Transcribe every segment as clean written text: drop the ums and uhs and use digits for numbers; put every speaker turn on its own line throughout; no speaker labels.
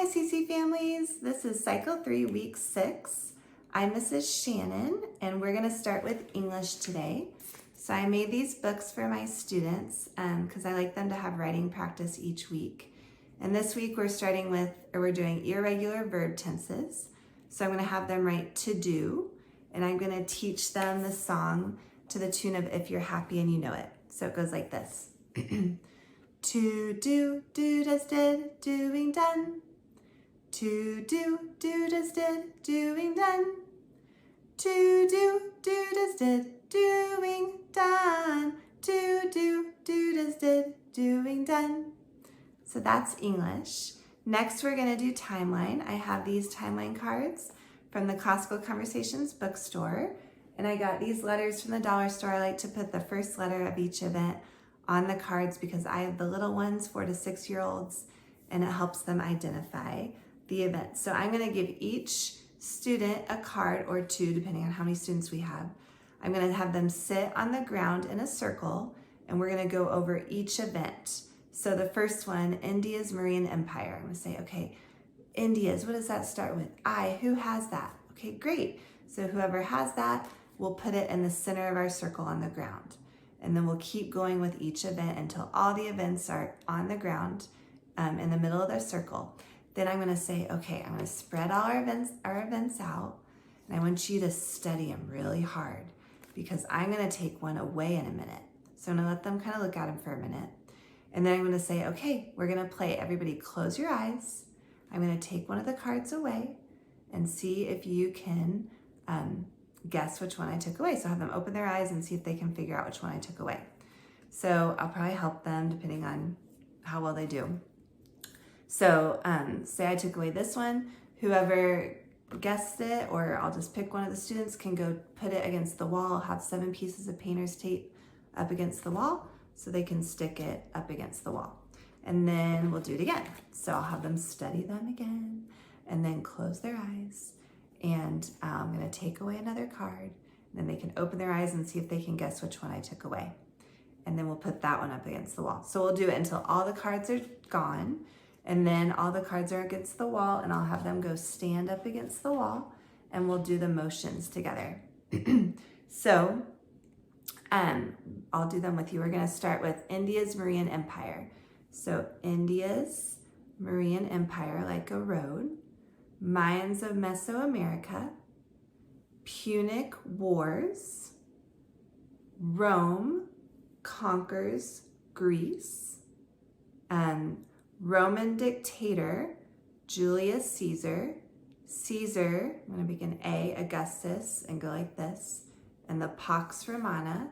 my CC families. This is Cycle 3, Week 6. I'm Mrs. Shannon, and we're going to start with English today. So I made these books for my students because I like them to have writing practice each week. And this week we're doing irregular verb tenses. So I'm going to have them write to do, and I'm going to teach them the song to the tune of If You're Happy and You Know It. So it goes like this. To do, does, did, doing, done. To do, does, did, doing, done. To do, does, did, doing, done. To do, does, did, doing, done. So that's English. Next, we're going to do timeline. I have these timeline cards from the Classical Conversations bookstore, and I got these letters from the dollar store. I like to put the first letter of each event on the cards because I have the little ones, 4 to 6 year olds, and it helps them identify the event. So I'm going to give each student a card or two, depending on how many students we have. I'm going to have them sit on the ground in a circle, and we're going to go over each event. So the first one, India's Mauryan Empire. I'm going to say, okay, India's, what does that start with? I, who has that? Okay, great. So whoever has that, we'll put it in the center of our circle on the ground. And then we'll keep going with each event until all the events are on the ground in the middle of the circle. Then I'm going to say, okay, I'm going to spread all our events out, and I want you to study them really hard because I'm going to take one away in a minute. So I'm going to let them kind of look at them for a minute. And then I'm going to say, okay, we're going to play. Everybody close your eyes. I'm going to take one of the cards away and see if you can guess which one I took away. So have them open their eyes and see if they can figure out which one I took away. So I'll probably help them depending on how well they do. So say I took away this one. Whoever guessed it, or I'll just pick one of the students, can go put it against the wall. I'll have 7 pieces of painter's tape up against the wall so they can stick it up against the wall. And then we'll do it again. So I'll have them study them again and then close their eyes. And I'm going to take away another card. Then they can open their eyes and see if they can guess which one I took away. And then we'll put that one up against the wall. So we'll do it until all the cards are gone. And then all the cards are against the wall, and I'll have them go stand up against the wall, and we'll do the motions together. So I'll do them with you. We're going to start with India's Mauryan Empire. So India's Mauryan Empire, like a road. Mayans of Mesoamerica, Punic Wars, Rome conquers Greece, Roman dictator Julius Caesar, I'm going to begin A, Augustus, and go like this, and the Pax Romana,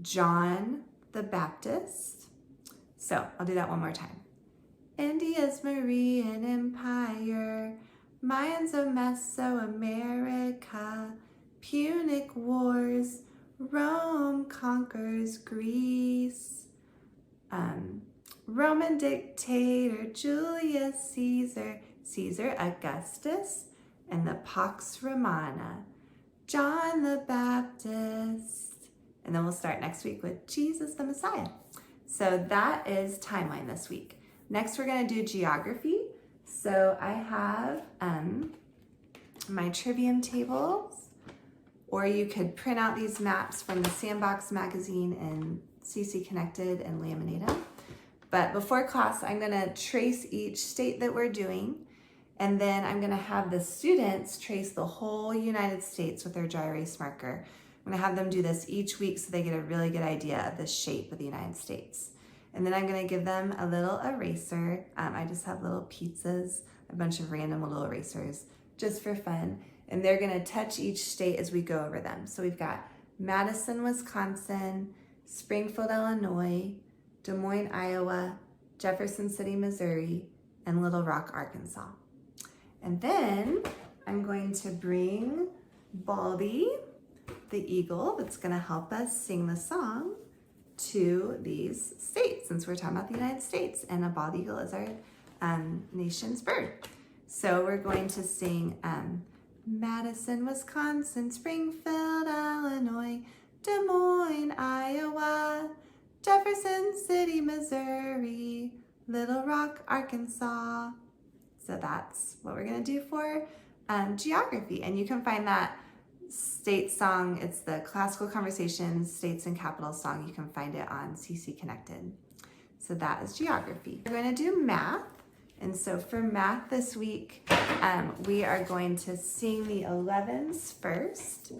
John the Baptist. So I'll do that one more time. India's Mauryan Empire, Mayans of Mesoamerica, Punic Wars, Rome conquers Greece, Roman dictator Julius Caesar, Augustus, and the Pax Romana, John the Baptist. And then we'll start next week with Jesus the Messiah. So that is timeline this week. Next, we're going to do geography. So I have my trivium tables, or you could print out these maps from the Sandbox magazine and CC Connected and laminate them. But before class, I'm going to trace each state that we're doing, and then I'm going to have the students trace the whole United States with their dry erase marker. I'm going to have them do this each week so they get a really good idea of the shape of the United States. And then I'm going to give them a little eraser. I just have little pizzas, a bunch of random little erasers, just for fun. And they're going to touch each state as we go over them. So we've got Madison, Wisconsin, Springfield, Illinois, Des Moines, Iowa, Jefferson City, Missouri, and Little Rock, Arkansas. And then I'm going to bring Baldy, the eagle, that's going to help us sing the song to these states, since we're talking about the United States, and a bald eagle is our nation's bird. So we're going to sing Madison, Wisconsin, Springfield, Illinois, Des Moines, Iowa, Jefferson City, Missouri, Little Rock, Arkansas. So that's what we're gonna do for geography. And you can find that state song, it's the Classical Conversations States and Capitals song. You can find it on CC Connected. So that is geography. We're gonna do math. And so for math this week, we are going to sing the 11s first.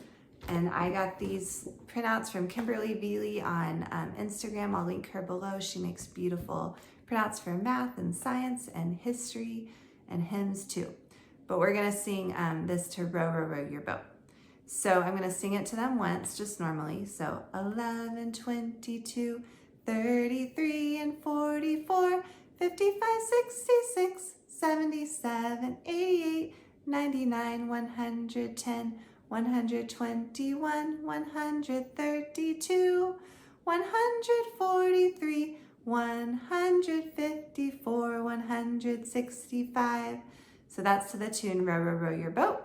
And I got these printouts from Kimberly Veely on Instagram. I'll link her below. She makes beautiful printouts for math and science and history and hymns too. But we're gonna sing this to Row, Row, Row Your Boat. So I'm gonna sing it to them once, just normally. So 11, 22, 33 and 44, 55, 66, 77, 88, 99, 110, 121, 132, 143, 154, 165. So that's to the tune Row, Row, Row Your Boat.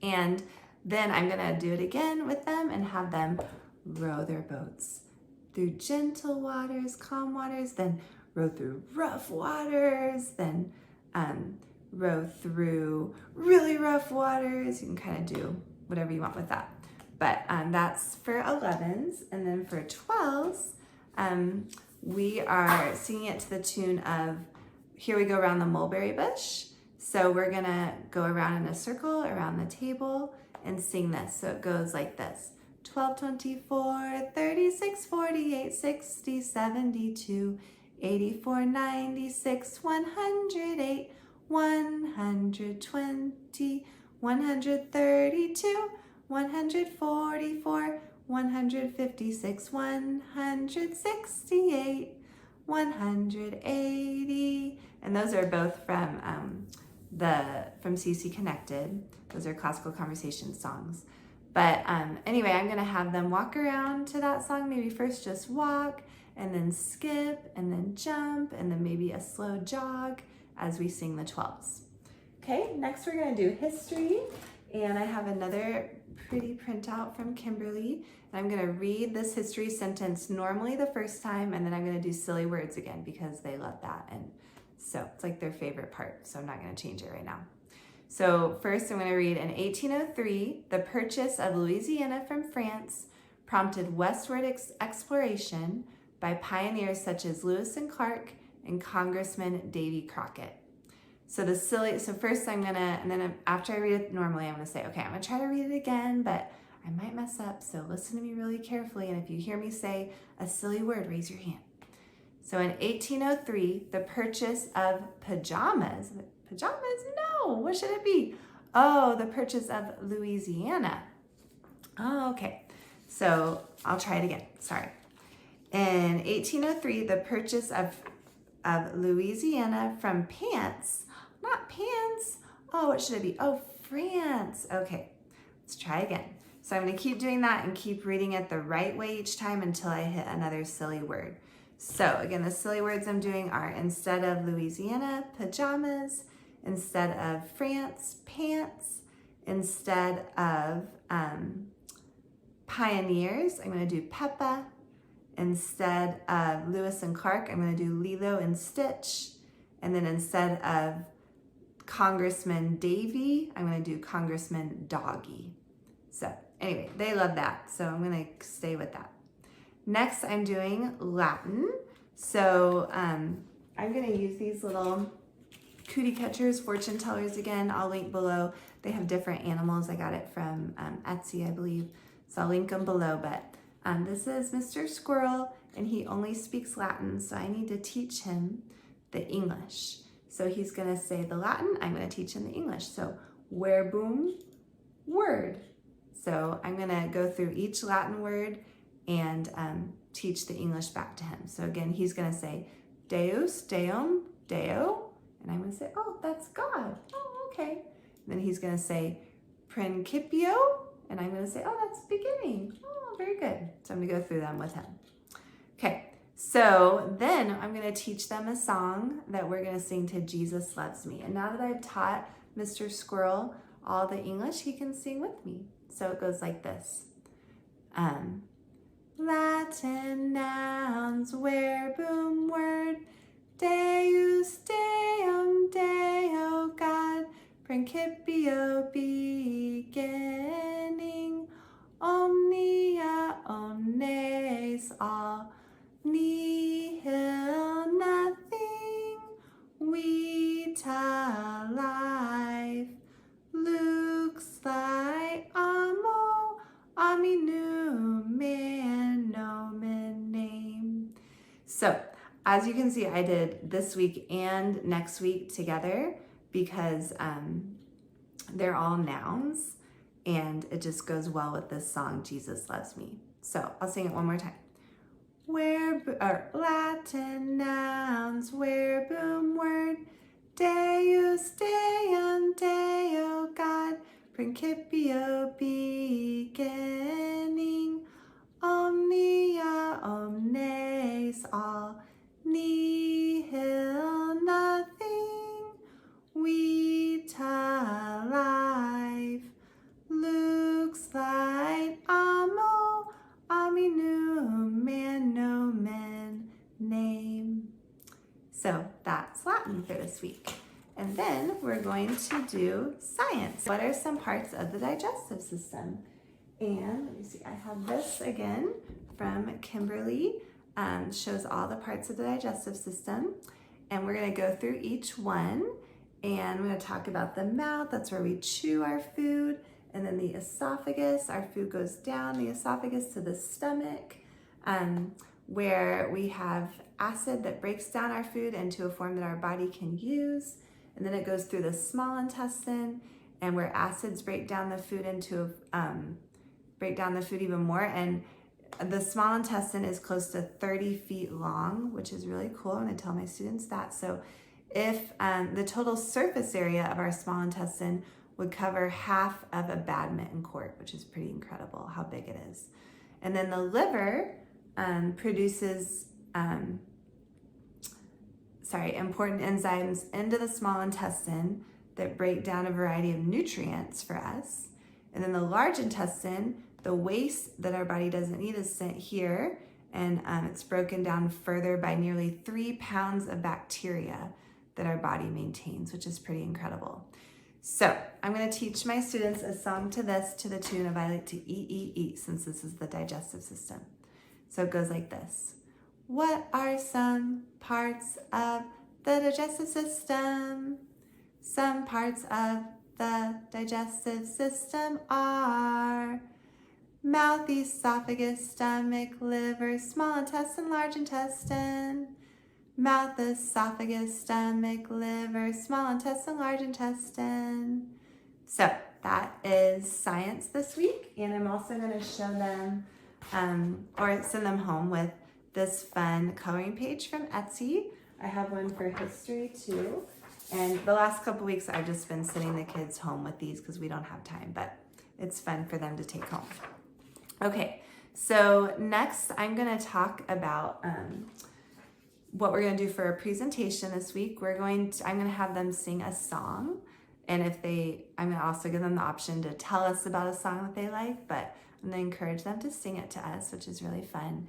And then I'm gonna do it again with them and have them row their boats through gentle waters, calm waters, then row through rough waters, then row through really rough waters. You can kind of do whatever you want with that. But that's for 11s. And then for 12s, we are singing it to the tune of Here We Go Around the Mulberry Bush. So we're gonna go around in a circle around the table and sing this. So it goes like this. 12, 24, 36, 48, 60, 72, 84, 96, 108, 120, 132, 144, 156, 168, 180. And those are both from CC Connected. Those are classical conversation songs. But anyway, I'm gonna have them walk around to that song. Maybe first just walk, and then skip, and then jump, and then maybe a slow jog as we sing the 12s. Okay, next we're gonna do history. And I have another pretty printout from Kimberly. And I'm gonna read this history sentence normally the first time, and then I'm gonna do silly words again because they love that. And so it's like their favorite part. So I'm not gonna change it right now. So first I'm gonna read, in 1803, the purchase of Louisiana from France prompted westward exploration by pioneers such as Lewis and Clark and Congressman Davy Crockett. So first I'm gonna, and then after I read it normally, I'm gonna say, okay, I'm gonna try to read it again, but I might mess up, so listen to me really carefully, and if you hear me say a silly word, raise your hand. So in 1803, the purchase of pajamas, no, what should it be? Oh, the purchase of Louisiana. Oh, okay, so I'll try it again, sorry. In 1803, the purchase of Louisiana from not pants. Oh, what should it be? Oh, France. Okay, let's try again. So I'm gonna keep doing that and keep reading it the right way each time until I hit another silly word. So again, the silly words I'm doing are, instead of Louisiana, pajamas, instead of France, pants, instead of pioneers, I'm gonna do Peppa. Instead of Lewis and Clark, I'm gonna do Lilo and Stitch. And then instead of Congressman Davy, I'm gonna do Congressman Doggy. So anyway, they love that, so I'm gonna stay with that. Next, I'm doing Latin. So I'm gonna use these little cootie catchers, fortune tellers again. I'll link below. They have different animals. I got it from Etsy, I believe. So I'll link them below, but this is Mr. Squirrel, and he only speaks Latin, so I need to teach him the English. So he's gonna say the Latin, I'm gonna teach him the English. So where boom, word. So I'm gonna go through each Latin word and teach the English back to him. So again, he's gonna say Deus, Deum, Deo, and I'm gonna say, oh, that's God. Oh, okay. And then he's gonna say Principio, and I'm gonna say, oh, that's beginning. Oh, very good. So I'm gonna go through them with him. Okay, so then I'm gonna teach them a song that we're gonna sing to Jesus Loves Me. And now that I've taught Mr. Squirrel all the English, he can sing with me. So it goes like this. Latin nouns, where boom word, Deus, Deum, Deo, principio beginning, omnia omnes all, nihil nothing, vita life, lux thy amo, omnium nomen name. So, as you can see, I did this week and next week together because they're all nouns and it just goes well with this song, Jesus Loves Me. So I'll sing it one more time. Latin nouns, verbum word, Deus, Deum, Deo, God, principio beginning, omnia omnes all, nihil nothing, vita life, lux thy amo, omnium nomen name. So that's Latin for this week. And then we're going to do science. What are some parts of the digestive system? And let me see, I have this again from Kimberly. Shows all the parts of the digestive system. And we're gonna go through each one. And we're gonna talk about the mouth, that's where we chew our food. And then the esophagus, our food goes down the esophagus to the stomach, where we have acid that breaks down our food into a form that our body can use. And then it goes through the small intestine, and where acids break down the food even more. And the small intestine is close to 30 feet long, which is really cool. I'm gonna tell my students that. So if the total surface area of our small intestine would cover half of a badminton court, which is pretty incredible how big it is. And then the liver produces important enzymes into the small intestine that break down a variety of nutrients for us. And then the large intestine, the waste that our body doesn't need is sent here, and it's broken down further by nearly 3 pounds of bacteria that our body maintains, which is pretty incredible. So I'm going to teach my students a song to this to the tune of I like to eat, since this is the digestive system. So it goes like this. What are some parts of the digestive system? Some parts of the digestive system are mouth, esophagus, stomach, liver, small intestine, large intestine. Mouth, esophagus, stomach, liver, small intestine, large intestine. So that is science this week. And I'm also going to show them or send them home with this fun coloring page from Etsy. I have one for history too. And the last couple weeks I've just been sending the kids home with these because we don't have time, but it's fun for them to take home. Okay, so next I'm going to talk about what we're going to do for a presentation this week. I'm going to have them sing a song, and I'm going to also give them the option to tell us about a song that they like, but I'm going to encourage them to sing it to us, which is really fun.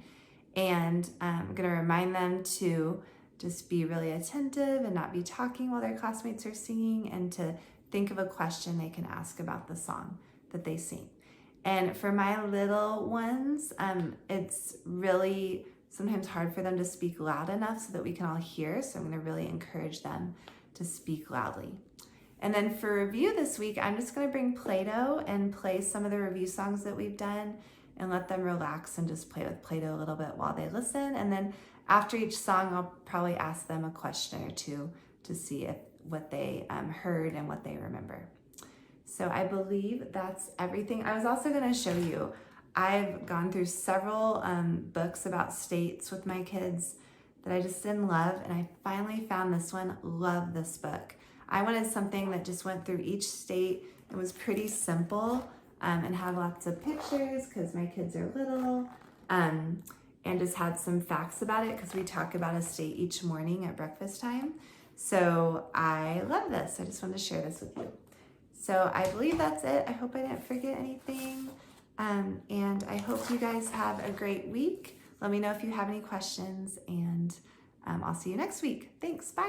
And I'm going to remind them to just be really attentive and not be talking while their classmates are singing, and to think of a question they can ask about the song that they sing. And for my little ones, it's really sometimes hard for them to speak loud enough so that we can all hear. So I'm going to really encourage them to speak loudly. And then for review this week, I'm just going to bring Play-Doh and play some of the review songs that we've done and let them relax and just play with Play-Doh a little bit while they listen. And then after each song, I'll probably ask them a question or two to see what they heard and what they remember. So I believe that's everything. I was also going to show you, I've gone through several books about states with my kids that I just didn't love, and I finally found this one. Love this book. I wanted something that just went through each state. It was pretty simple and had lots of pictures because my kids are little, and just had some facts about it because we talk about a state each morning at breakfast time. So I love this. I just wanted to share this with you. So I believe that's it. I hope I didn't forget anything. And I hope you guys have a great week. Let me know if you have any questions, and I'll see you next week. Thanks, bye.